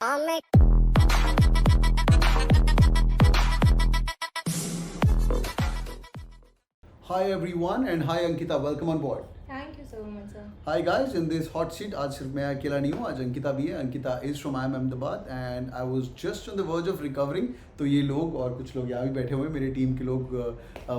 Hi everyone and hi Ankita, welcome on board. Thank you so much, sir. Hi guys, in this hot seat आज सिर्फ मैं अकेला नहीं हूँ, आज अंकिता भी है. Ankita is from IIM Ahmedabad and I was just on the verge of recovering. तो ये लोग और कुछ लोग यहाँ भी बैठे हुए हैं, मेरी टीम के लोग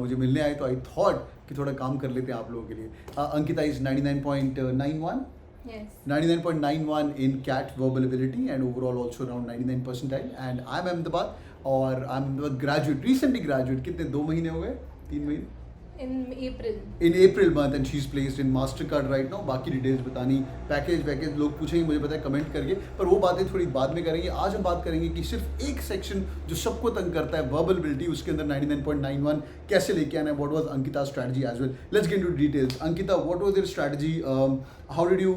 मुझे मिलने आए, तो I thought कि थोड़ा काम कर लेते हैं आप लोगों के लिए. Ankita is 99.91. Yes. 99.91 in CAT verbal ability and overall also around 99 percentile. And I'm Ahmedabad और I'm Ahmedabad graduate, recently graduate. कितने 2 महीने हो गए? 3 महीने? In April. In April month and she's placed in Mastercard right now. बाकी details बतानी, package लोग पूछेंगे, मुझे पता है कमेंट करके, पर वो बातें थोड़ी बाद में करेंगे. आज हम बात करेंगे कि सिर्फ एक सेक्शन जो सबको तंग करता है, वर्बल एबिलिटी, उसके अंदर 99.91 कैसे लेके आना है. What was Ankita strategy as well. Let's get into details. Ankita, what was your strategy? How did you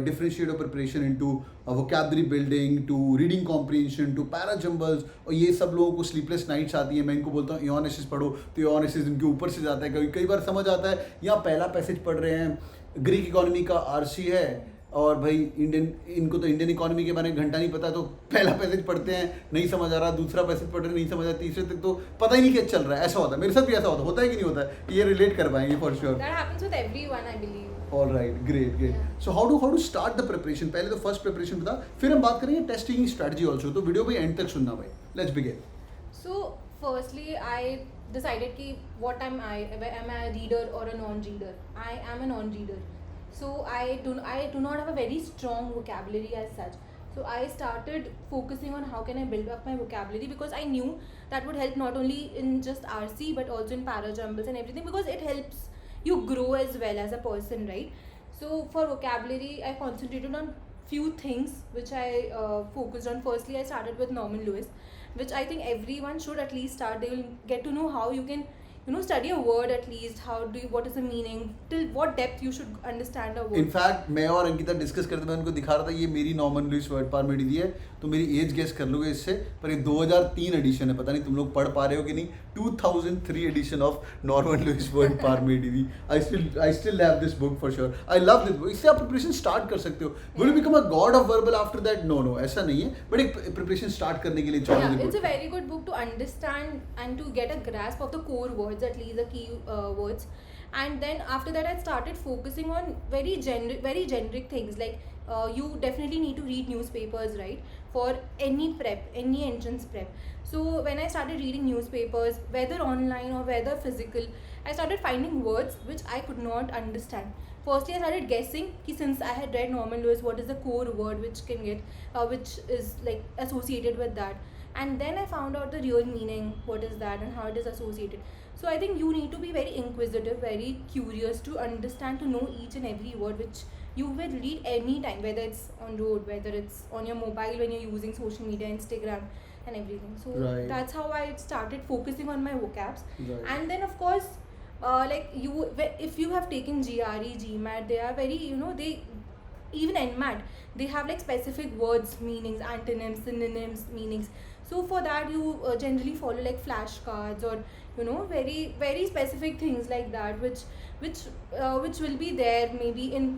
differentiate your preparation into vocabulary building, to reading comprehension, to para jumbles? और ये सब लोगों को sleepless nights आती है. मैं इनको बोलता हूँ ionesis पढ़ो, तो ionesis इनके ऊपर से जाता है. कई बार समझ आता है, यहाँ पहला पैसेज पढ़ रहे हैं, ग्रीक इकोनॉमी का आरसी है और भाई इनको तो इंडियन इकोनॉमी के बारे में घंटा नहीं पता, तो पहला पैसेज पढ़ते हैं, नहीं समझ आ रहा, दूसरा पैसेज पढ़ रहे नहीं समझ आ रहा, तीसरे तक तो पता ही नहीं क्या चल रहा है. ऐसा होता है, मेरे साथ भी ऐसा होता है कि नहीं होता है? ये रिलेट कर पाएंगे for sure. That happens with everyone, I believe. All right, great. Yeah. So how to start the preparation? पहले तो first preparation बता, फिर हम बात करेंगे टेस्टिंग strategy also. तो वीडियो भाई end तक सुनना भाई. Let's begin. So, firstly, I decided कि what am I? Am I a reader or a non-reader? I am a non-reader. So I do not have a very strong vocabulary as such. So I started focusing on how can I build up my vocabulary, because I knew that would help not only in just RC but also in para jumbles and everything, because it helps you grow as well as a person, right? So for vocabulary, I concentrated on few things which I focused on. Firstly, I started with Norman Lewis, which I think everyone should at least start. They will get to know how you can study a word at least. What is the meaning, till what depth you should understand a word. In fact मैं और Ankita discuss करते, मैं उनको दिखा रहा था, ये मेरी नॉर्मन लुइस वर्ड पार में दी है, तो मेरी एज गेस कर लोगे इससे, पर ये 2003 एडिशन है, पता नहीं तुम लोग पढ़ पा रहे हो कि नहीं. 2003 edition of Norman Lewis word power में दी. I still have this book for sure. I love this book. इससे आप प्रिपरेशन स्टार्ट कर सकते हो. Will you become a god of verbal after that? No, ऐसा नहीं है, बट एक प्रिपरेशन स्टार्ट करने के लिए Yeah, it's a very good book to understand and to get a grasp of the core words, at least the key words. And then after that, I started focusing on very generic things, like you definitely need to read newspapers, right, for any prep, any entrance prep. So when I started reading newspapers, whether online or whether physical, I started finding words which I could not understand. Firstly, I started guessing कि since I had read Norman Lewis, what is the core word which is like associated with that. And then I found out the real meaning, what is that and how it is associated. So I think you need to be very inquisitive, very curious to understand, to know each and every word which you will read anytime, whether it's on road, whether it's on your mobile when you're using social media, Instagram and everything. So Right. that's how I started focusing on my vocabs. Right. And then of course, like if you have taken GRE, GMAT, they are very, they even NMAT, they have like specific words, meanings, antonyms, synonyms, meanings. So for that you generally follow like flashcards or very very specific things like that, which will be there maybe in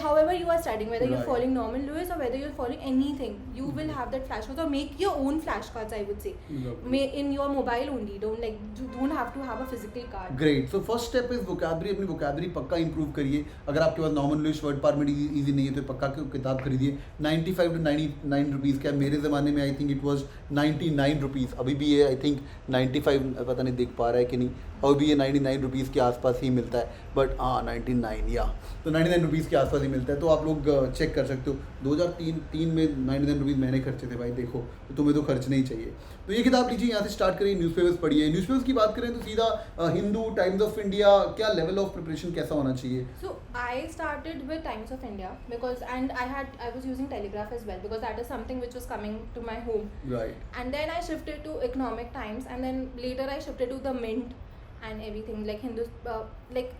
however you are studying, whether you're Right. following Norman Lewis or whether you're following anything, you will have that flashcards, or make your own flashcards, I would say. Lovely. In your mobile only, don't have to have a physical card. Great. So first step is vocabulary. अपनी vocabulary पक्का improve करिए. अगर आपके पास Norman Lewis word power में easy नहीं है तो पक्का किताब खरीदिए. 95 to 99 रुपीज़ का. मेरे ज़माने में I think it was 99 rupees. अभी भी ये आई थिंक 95, पता नहीं देख पा रहा है कि नहीं, और भी ये 99 रुपीज़ के आसपास ही मिलता है. बट 99 या तो 99 रुपीज़ के आसपास ही मिलता है, तो आप लोग चेक कर सकते हो. 2003 में 99 रुपीज़ मैंने खर्चे थे भाई. देखो, तो तुम्हें तो खर्च नहीं चाहिए. तो ये किताब लीजिए, यहाँ से स्टार्ट करिए. न्यूज़पेपर्स पढ़िए. न्यूज़पेपर्स की बात करें तो सीधा हिंदू, टाइम्स ऑफ इंडिया, क्या लेवल ऑफ प्रिपरेशन कैसा होना चाहिए? So I started with Times of India and I was using Telegraph as well, because that is something which was coming to my home. Right. And then I shifted to Economic Times, and then later I shifted to the Mint and everything, like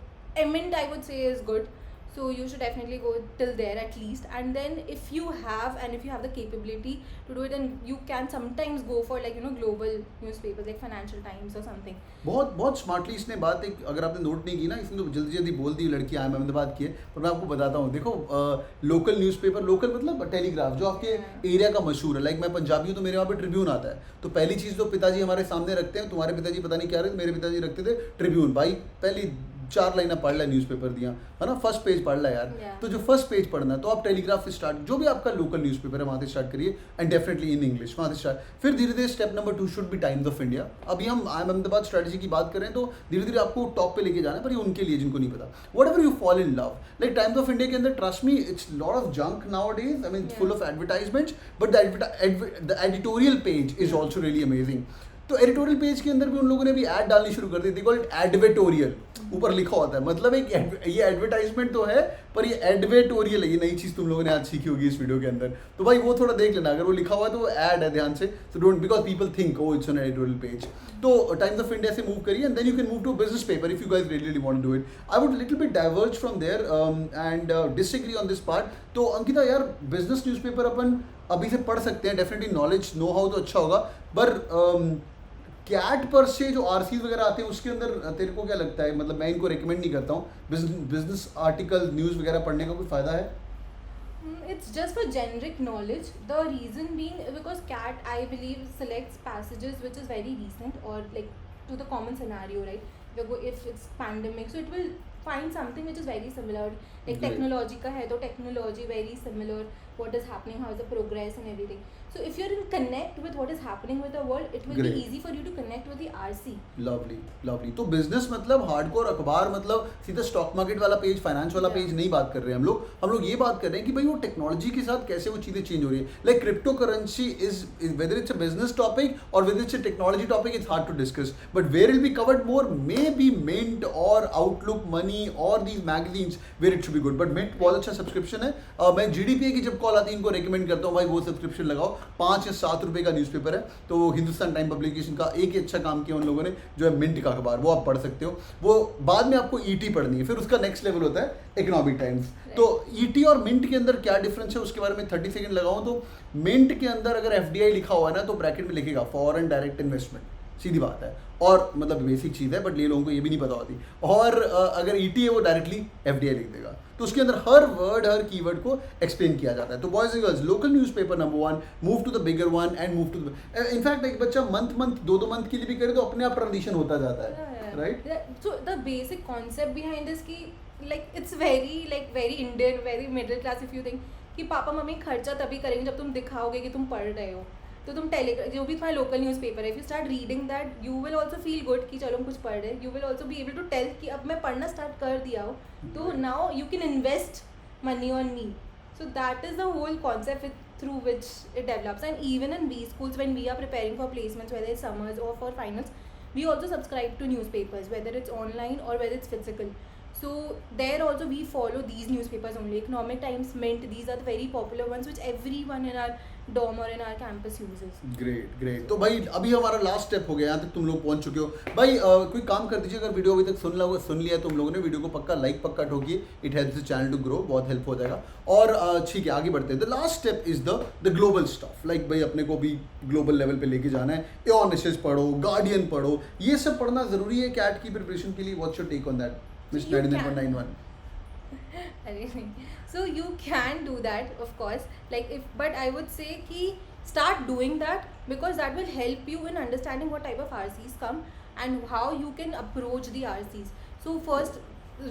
Mint I would say is good. So you should definitely go till there at least, and then if you have the capability to do it, and you can sometimes go for like global newspapers like Financial Times or something. बहुत बहुत smartly इसने बात, एक अगर आपने note नहीं की ना, इसने तो जल्दी जल्दी बोल दी लड़की आई अहमदाबाद की है, पर मैं आपको बताता हूँ। देखो लोकल न्यूज़पेपर, लोकल मतलब टेलीग्राफ जो आपके एरिया का मशहूर है, लाइक मैं पंजाबी हूँ तो मेरे वहाँ पे ट्रिब्यून आता है, तो पहली चीज़ तो पिताजी हमारे सामने रखते हैं, तुम्हारे पिताजी पता नहीं क्या रहे, मेरे पिताजी रखते थे ट्रिब्यून। भाई पहली 4 लाइनें पढ़ ला न्यूज़पेपर दिया है ना, फर्स्ट पेज पढ़ ला यार। Yeah. तो जो फर्स्ट पेज पढ़ना है तो आप टेलीग्राफ से स्टार्ट, जो भी आपका लोकल न्यूज़पेपर है वहाँ से स्टार्ट करिए, एंड डेफिनेटली इन इंग्लिश वहाँ से स्टार्ट। फिर धीरे धीरे step number 2 should be times of India. अभी हम आई एम अहमदाबाद स्ट्रेटजी की बात करें तो धीरे धीरे आपको टॉप पे लेके जाना है, पर ये उनके लिए जिनको नहीं पता। What ever you fall in love, like times of India के अंदर trust me it's lot of junk now days, I mean full of advertisements, but the editorial page is also really amazing. तो editorial page के अंदर भी उन लोगों ने भी ऐड डालनी शुरू कर दी, दे कॉल इट एडवेटोरियल, ऊपर लिखा होता है, मतलब एक ये एडवर्टाइजमेंट तो है पर ये एडवेटोरियल है। ये नई चीज़ तुम लोगों ने आज सीखी होगी इस वीडियो के अंदर, तो भाई वो थोड़ा देख लेना, अगर वो लिखा हुआ है तो वो ऐड है, ध्यान से। तो don't, because people think oh it's an editorial page. तो टाइम्स ऑफ इंडिया से मूव करिए, and then you can move to business paper if you guys really want to do it. I would little bit diverge from there and disagree on this part. तो अंकिता यार, business newspaper अपन अभी से पढ़ सकते हैं, definitely knowledge know how तो अच्छा होगा, पर कैट पर से जो आरसीज वगैरह आते हैं उसके अंदर तेरे को क्या लगता है, मतलब मैं इनको रिकमेंड नहीं करता हूँ, बिजनेस आर्टिकल न्यूज़ वगैरह पढ़ने का कोई फ़ायदा है? It's just for generic knowledge. The reason being because CAT, I believe, selects passages which is very recent or like to the common scenario, right? If it's pandemic, so it will find something which is very similar. Like Great. technology का है तो technology very similar. What is happening, how is the progress and everything. So if you're in connect with what is happening with the world, it will Great. be easy for you to connect with the RC. Lovely lovely. तो business मतलब hardcore अखबार, मतलब सीधा stock market वाला page, finance वाला page नहीं बात कर रहे हैं हम लोग ये बात कर रहे हैं कि भाई वो टेक्नोलॉजी के साथ कैसे वो चीज़ें चेंज हो रही है। Like cryptocurrency is whether it's a business topic और whether it's a technology topic, it's hard to discuss, but where will be covered more maybe Mint और आउटलुक मनी और these magazines where it should be good. But Mint बहुत अच्छा subscription है। मैं जीडीपीए की जब call आती है इनको रिकमेंड करता हूँ, भाई वो सब्सक्रिप्शन लगाओ, 5 या 7 रुपये का न्यूज़पेपर है। तो वो हिंदुस्तान टाइम पब्लिकेशन का एक ही अच्छा काम किया उन लोगों ने, जो है मिंट का अखबार, वो आप पढ़ सकते हो। वो बाद में आपको ईटी पढ़नी है, फिर उसका नेक्स्ट लेवल होता है इकोनॉमिक टाइम्स। तो ईटी और मिंट के अंदर क्या डिफरेंस है उसके बारे में 30 सेकंड लगाऊं तो मिंट के अंदर अगर एफडीआई लिखा हुआ है ना तो ब्रैकेट में लिखेगा फॉरेन डायरेक्ट इन्वेस्टमेंट, सीधी बात है, और मतलब बेसिक चीज़ है, बट ये लोगों को ये भी नहीं पता होती। और अगर ईटी है वो डायरेक्टली एफडीआई लिख देगा, तो उसके अंदर हर वर्ड हर कीवर्ड को एक्सप्लेन किया जाता है। तो boys and girls, local newspaper number 1, move to the bigger one and move to the, in fact एक बच्चा मंथ 2 मंथ के लिए भी करे तो अपने आप ट्रांजिशन होता जाता है, right? So the basic concept behind this कि like it's very Indian, very middle class if you think कि पापा मम्मी खर्चा तभी करेंगे जब तुम दिखाओगे कि तुम पढ़ रहे हो। तो तुम जो भी तुम्हारा लोकल न्यूज़पेपर है, if you start reading that you will also feel good कि चलो हम कुछ पढ़ रहे हैं। You will also be able to tell कि अब मैं पढ़ना स्टार्ट कर दिया हो, तो now you can invest money on me. So that is the whole concept through which it develops. And even in B schools, when we are preparing for placements, whether it's summers or for finals, we also subscribe to newspapers, whether it's online or whether it's physical. So there also we follow these newspapers only. Economic Times, Mint, these are the very popular ones which everyone in our dorm or in our campus uses. Great. तो भाई अभी हमारा last step हो गया, यहाँ तक तुम लोग पहुँच चुके हो। भाई कोई काम कर दीजिए, अगर वीडियो अभी तक सुन लिया तुम लोगों ने, वीडियो को पक्का लाइक पक्का ठोकिए, it helps the channel to grow, बहुत हेल्प हो जाएगा। और ठीक है, आगे बढ़ते हैं। The last step is the global stuff, like भाई अपने को भी ग्लोबल लेवल पे लेके जाना है। एऑन एसेज पढ़ो, गार्डियन पढ़ो, ये सब पढ़ना जरूरी है कैट की प्रिपरेशन के लिए। What's your take on that miss 99.91? So you can do that, of course, but I would say ki start doing that, because that will help you in understanding what type of RCs come and how you can approach the RCs. So first,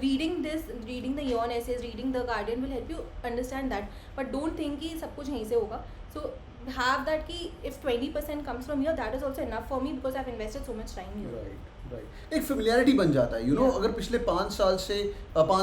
reading the Eon essays, reading the Guardian will help you understand that, but don't think कि सब कुछ यहीं से होगा. So have that कि if 20% comes from here, that is also enough for me because I've invested so much time here. Right. एक familiarity बन जाता है, अगर पिछले 5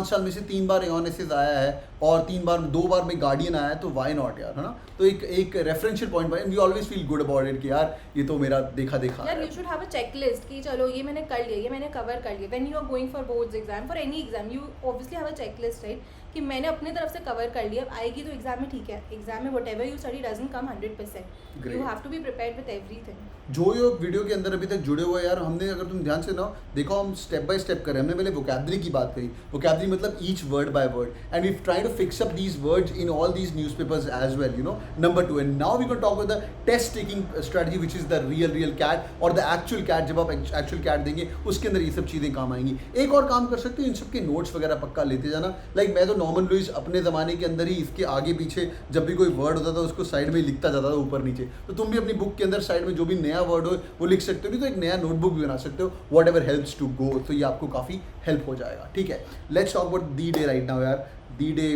साल में से 3 बार एऑन एसेज आया है और 2 बार में गार्डियन आया है, तो वाई नॉट यार, है ना? तो एक referential point by, we always feel good about it कि यार ये तो मेरा देखा यार, you should have a checklist कि चलो ये मैंने कर लिया, ये मैंने कवर कर लिया। When you are going for boards exam, for any exam, you obviously have a checklist, right, कि मैंने अपने तरफ से कवर कर लिया, अब आएगी तो एग्जाम में ठीक है। एग्जाम में whatever you study doesn't come 100%, you have to be prepared with everything. जो वीडियो के अंदर अभी तक जुड़े हुए यार, हमने अगर तुम ध्यान ध्यान से ना देखो, हम स्टेप बाय स्टेप कर रहे हैं। हमने पहले वोकैबुलरी की बात करी, वोकैबुलरी मतलब each word by word, and we try to fix up these words in all these newspapers as well, you know, number 2। And now we can talk about the test taking strategy which is the real CAT और the actual CAT. जब आप actual cat देंगे उसके अंदर ये सब चीज़ें काम आएंगी। एक और काम कर सकते हो, इन सब के नोट्स वगैरह पक्का लेते जाना। लाइक मैं तो नॉर्मन लुइस अपने ज़माने के अंदर ही इसके आगे पीछे जब भी कोई वर्ड होता था उसको साइड में लिखता जाता था ऊपर नीचे। तो तुम भी अपनी बुक के अंदर साइड में जो भी नया वर्ड हो वो लिख सकते हो, नहीं तो एक नया नोटबुक भी बना सकते हो, whatever helps to go. तो ये आपको काफ़ी हेल्प हो जाएगा। ठीक है, let's talk about the day right now यार। दी डे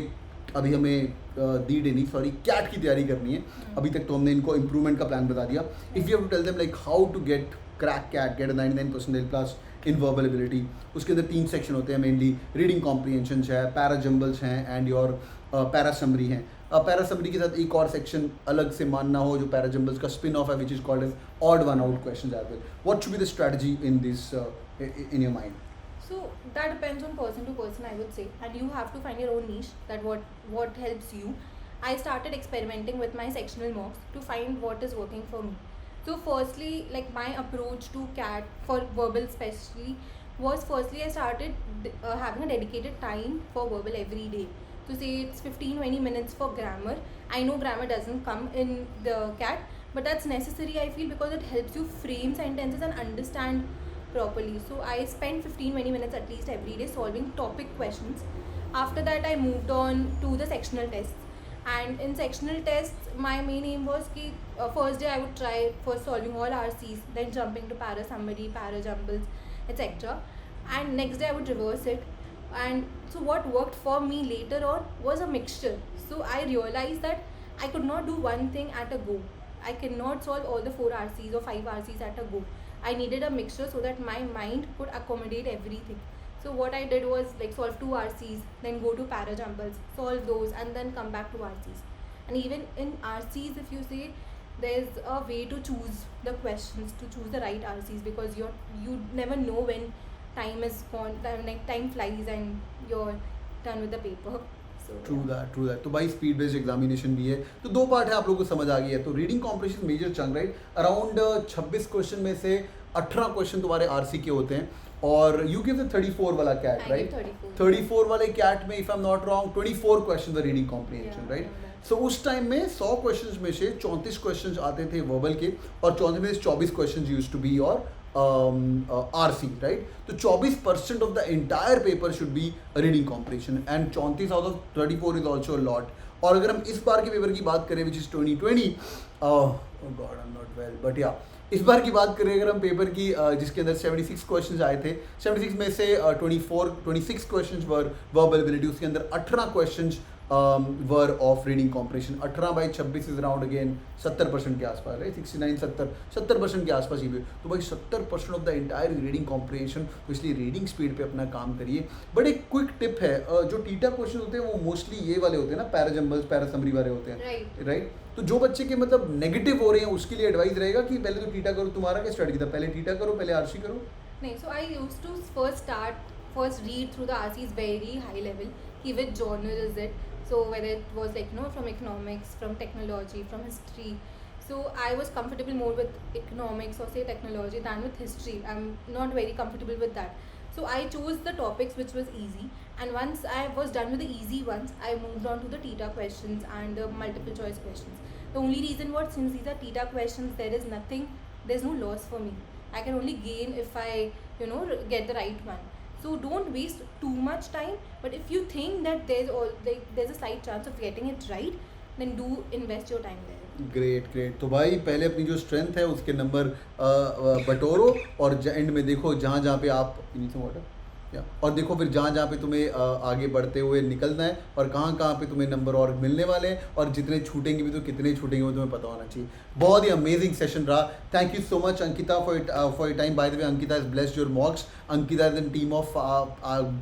अभी हमें दी डे नहीं, सॉरी, कैट की तैयारी करनी है। अभी तक तो हमने इनको इंप्रूवमेंट का प्लान बता दिया। If you have to tell them like how to get crack CAT, get 99% plus in verbal ability, उसके अंदर 3 सेक्शन होते हैं मेनली। रीडिंग कॉम्प्रीहेंशन है, पैरा जम्बल्स हैं एंड योर पैरा समरी हैं। पैरा समरी के साथ एक और सेक्शन अलग से मानना हो जो पैरा जम्बल्स का स्पिन ऑफ है, which is called as odd one out questions as well. What should be the strategy in this in your mind? So that depends on person to person, I would say, and you have to find your own niche, that what helps you. I started experimenting with my sectional mocks to find what is working for me. So firstly, like my approach to CAT for verbal especially was, firstly I started having a dedicated time for verbal every day. So say it's 15-20 minutes for grammar. I know grammar doesn't come in the CAT, but that's necessary, I feel, because it helps you frame sentences and understand properly. So I spent 15-20 minutes at least every day solving topic questions. After that I moved on to the sectional tests, and in sectional tests my main aim was ki first day I would try first solving all RCs, then jumping to para summary, para jumbles, etc. And next day I would reverse it. And so what worked for me later on was a mixture. So I realized that I could not do one thing at a go. I cannot solve all the 4 RCs or 5 RCs at a go. I needed a mixture so that my mind could accommodate everything. So what I did was like solve 2 RCs, then go to para jumbles, solve those, and then come back to RCs. And even in RCs, if you say, there's a way to choose the questions, to choose the right RCs, because you never know when time is gone, like time flies and you're done with the paper. True that. तो भाई speed based examination भी है, तो 2 part है, आप लोगों को समझ आ गई है। तो reading comprehension major chunk, right, around 26 question में से 18 क्वेश्चन तुम्हारे आरसी के होते हैं, और यू गिव द 34 वाला कैट, राइट? 34 वाले कैट में if I am not wrong 24 question the reading comprehension, right? So उस टाइम में 100 क्वेश्चंस में से 34 क्वेश्चंस आते थे वर्बल के, और 34 में से 24 questions used to be your RC, right? तो 24% of the entire paper should be reading comprehension, and 34 out of 34 is also a lot. और अगर हम इस बार के पेपर की बात करें, which is 2020, oh God, I'm not well, but yeah, इस बार की बात करें अगर हम पेपर की, जिसके अंदर 76 क्वेश्चंस आए थे, 76 में से 26 क्वेश्चंस वर वर्बल एबिलिटी, उसके अंदर 18 questions were of reading comprehension. 18 by 26 is around again 70% के आसपास, राइट? 69-70% के आसपास ही भी। तो भाई 70% of the entire reading comprehension, तो इसलिए रीडिंग स्पीड पे अपना काम करिए। बट एक क्विक टिप है, जो टीटा क्वेश्चन होते हैं वो मोस्टली ये वाले होते हैं ना, पैरा जम्बल्स, पैरा समरी वाले होते हैं, राइट? तो जो बच्चे के मतलब नेगेटिव हो रहे हैं उसके लिए एडवाइस रहेगा कि पहले तो टीटा करो। तुम्हारा क्या स्ट्रेटजी था, पहले टीटा करो, पहले आरसी करो? नहीं, so I used to first read through the RCs very high level, कि which genre is it. So whether it was like, from economics, from technology, from history. So I was comfortable more with economics or say technology than with history. I'm not very comfortable with that. So I chose the topics which was easy, and once I was done with the easy ones, I moved on to the TETA questions and the multiple choice questions. The only reason was, since these are TETA questions, there's no loss for me. I can only gain if I get the right one. So don't waste too much time, but if you think that there's a slight chance of getting it right, then do invest your time there. Great. तो भाई पहले अपनी जो strength है उसके number बटोरो, और and में देखो जहाँ जहाँ पे आप और देखो फिर जहाँ जहाँ पे तुम्हें आगे बढ़ते हुए निकलना है, और कहाँ कहाँ पे तुम्हें नंबर और मिलने वाले हैं, और जितने छूटेंगे भी तो कितने छूटेंगे वो तुम्हें पता होना चाहिए। बहुत ही अमेजिंग सेशन रहा। Thank you so much Ankita for your time. By the way, Ankita is blessed your mocks. Ankita is in team of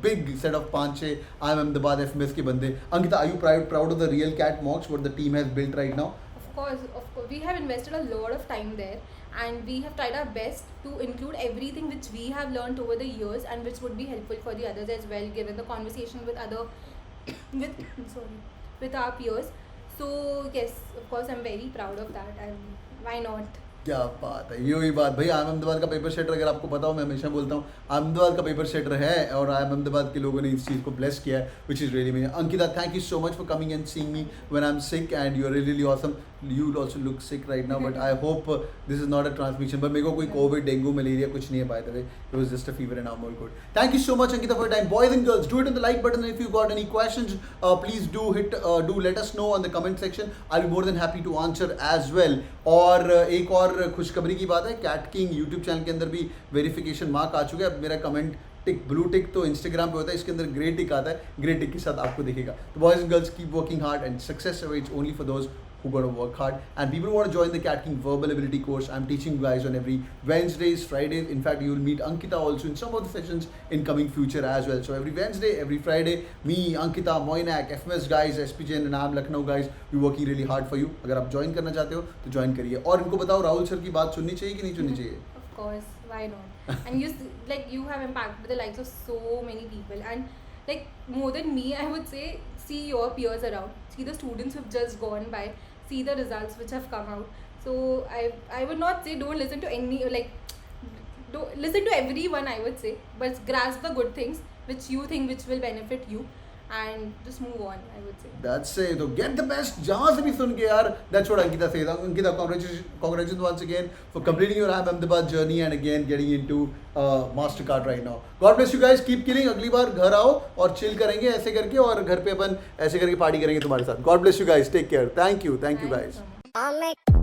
big set of 5-6 I am Ahmedabad FMS के बंदे। Ankita, are you proud of the real CAT mocks what the team has built right now? Of course, we have invested a lot of time there, and we have tried our best to include everything which we have learned over the years and which would be helpful for the others as well, given the conversation with our peers. So yes, of course, I'm very proud of that, and why not? क्या बात है, ये वही बात भाई। आई am Ahmedabad का paper setter, अगर आपको पता हो, मैं हमेशा बोलता हूँ अहमदाबाद का पेपर सेटर है, और आई एम अहमदाबाद के लोगों ने इस चीज़ को ब्लेस किया है, which is really amazing. Ankita, thank you so much for coming and seeing me when I am sick, and you are really awesome. You also look sick right now, but I hope this is not a transmission. But मेरे को कोई Covid, dengue, malaria कुछ नहीं है, by the way it was just a fever and I am all good. Thank you so much Ankita for your time. Boys and girls, do it on the like button, if you got any questions please do let us know on the comment section, I will be more than happy to answer as well. और एक और खुशखबरी की बात है, cat king YouTube channel के अंदर भी वेरिफिकेशन मार्क आ चुका है। अब मेरा कमेंट टिक, ब्लू टिक तो इंस्टाग्राम पे होता है, इसके अंदर ग्रे टिक आता है, ग्रे टिक के साथ आपको दिखेगा। तो boys and girls, keep working hard and success awaits only for those who got to work hard. And people who want to join the Cat King Verbal Ability course, I'm teaching you guys on every Wednesdays, Fridays. In fact, you will meet Ankita also in some of the sessions in coming future as well. So every Wednesday, every Friday, me, Ankita, Moinak, FMS guys, SPJN and I'm Lucknow guys, we're working really hard for you. अगर आप join करना चाहते हो तो join करिए। और इनको बताओ राहुल सर की बात सुननी चाहिए कि नहीं सुननी चाहिए? Of course, why not? And you have impacted the lives of so many people, and like more than me, I would say, see your peers around, see the students who've just gone by, see the results which have come out. So I would not say don't listen to any, like don't listen to everyone, I would say, but grasp the good things which you think which will benefit you, and just move on, I would say. That's it. So get the best जहाँ से भी सुन के यार, that's what Ankita says. Ankita, congratulations once again for completing your Ahmedabad journey and again getting into Mastercard right now. God bless you guys. Keep killing. अगली बार घर आओ और chill करेंगे ऐसे करके, और घर पे अपन ऐसे करके पार्टी करेंगे तुम्हारे साथ. God bless you guys. Take care. Thank you. Thank you guys. So much.